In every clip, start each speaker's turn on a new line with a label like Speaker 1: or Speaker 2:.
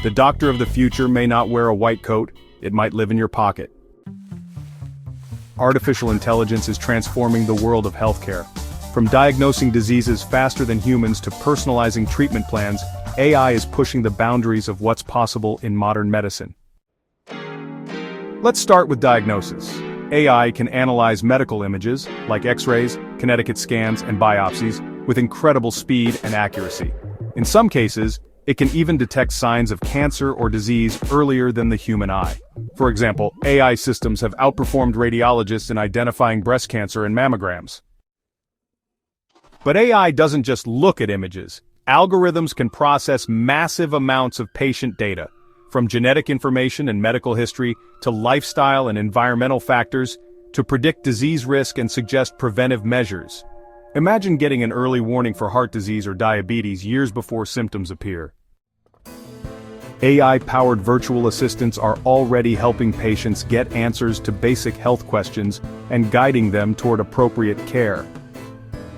Speaker 1: The doctor of the future may not wear a white coat, it might live in your pocket. Artificial intelligence is transforming the world of healthcare. From diagnosing diseases faster than humans to personalizing treatment plans, AI is pushing the boundaries of what's possible in modern medicine. Let's start with diagnosis. AI can analyze medical images, like X-rays, Connecticut scans, and biopsies, with incredible speed and accuracy. In some cases, it can even detect signs of cancer or disease earlier than the human eye. For example, AI systems have outperformed radiologists in identifying breast cancer in mammograms. But AI doesn't just look at images. Algorithms can process massive amounts of patient data, from genetic information and medical history to lifestyle and environmental factors, to predict disease risk and suggest preventive measures. Imagine getting an early warning for heart disease or diabetes years before symptoms appear. AI-powered virtual assistants are already helping patients get answers to basic health questions and guiding them toward appropriate care.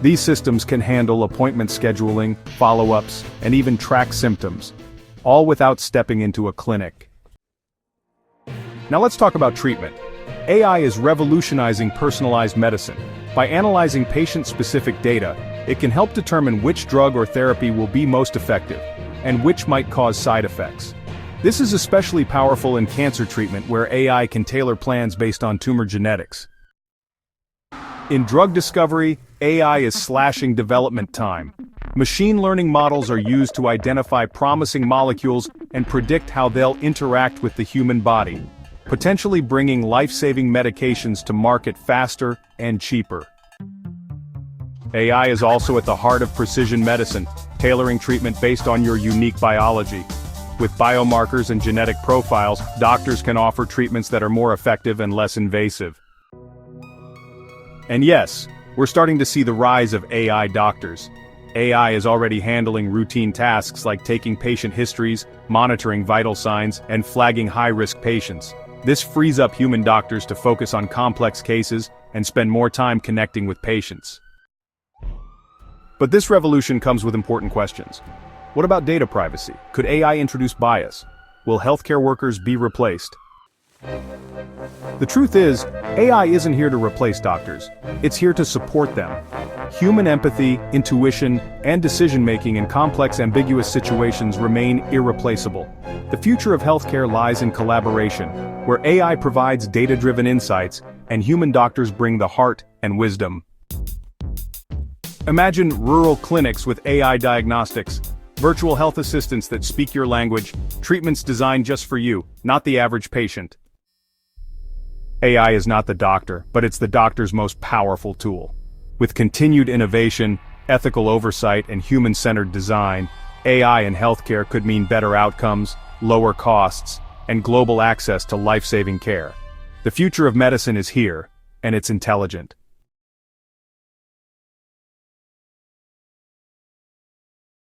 Speaker 1: These systems can handle appointment scheduling, follow-ups, and even track symptoms, all without stepping into a clinic. Now let's talk about treatment. AI is revolutionizing personalized medicine. By analyzing patient-specific data, it can help determine which drug or therapy will be most effective, and which might cause side effects. This is especially powerful in cancer treatment where AI can tailor plans based on tumor genetics. In drug discovery, AI is slashing development time. Machine learning models are used to identify promising molecules and predict how they'll interact with the human body, potentially bringing life-saving medications to market faster and cheaper. AI is also at the heart of precision medicine, tailoring treatment based on your unique biology. With biomarkers and genetic profiles, doctors can offer treatments that are more effective and less invasive. And yes, we're starting to see the rise of AI doctors. AI is already handling routine tasks like taking patient histories, monitoring vital signs, and flagging high-risk patients. This frees up human doctors to focus on complex cases and spend more time connecting with patients. But this revolution comes with important questions. What about data privacy? Could AI introduce bias? Will healthcare workers be replaced? The truth is, AI isn't here to replace doctors. It's here to support them. Human empathy, intuition, and decision-making in complex, ambiguous situations remain irreplaceable. The future of healthcare lies in collaboration, where AI provides data-driven insights, and human doctors bring the heart and wisdom. Imagine rural clinics with AI diagnostics, virtual health assistants that speak your language, treatments designed just for you, not the average patient. AI is not the doctor, but it's the doctor's most powerful tool. With continued innovation, ethical oversight, and human-centered design, AI in healthcare could mean better outcomes, lower costs, and global access to life-saving care. The future of medicine is here, and it's intelligent.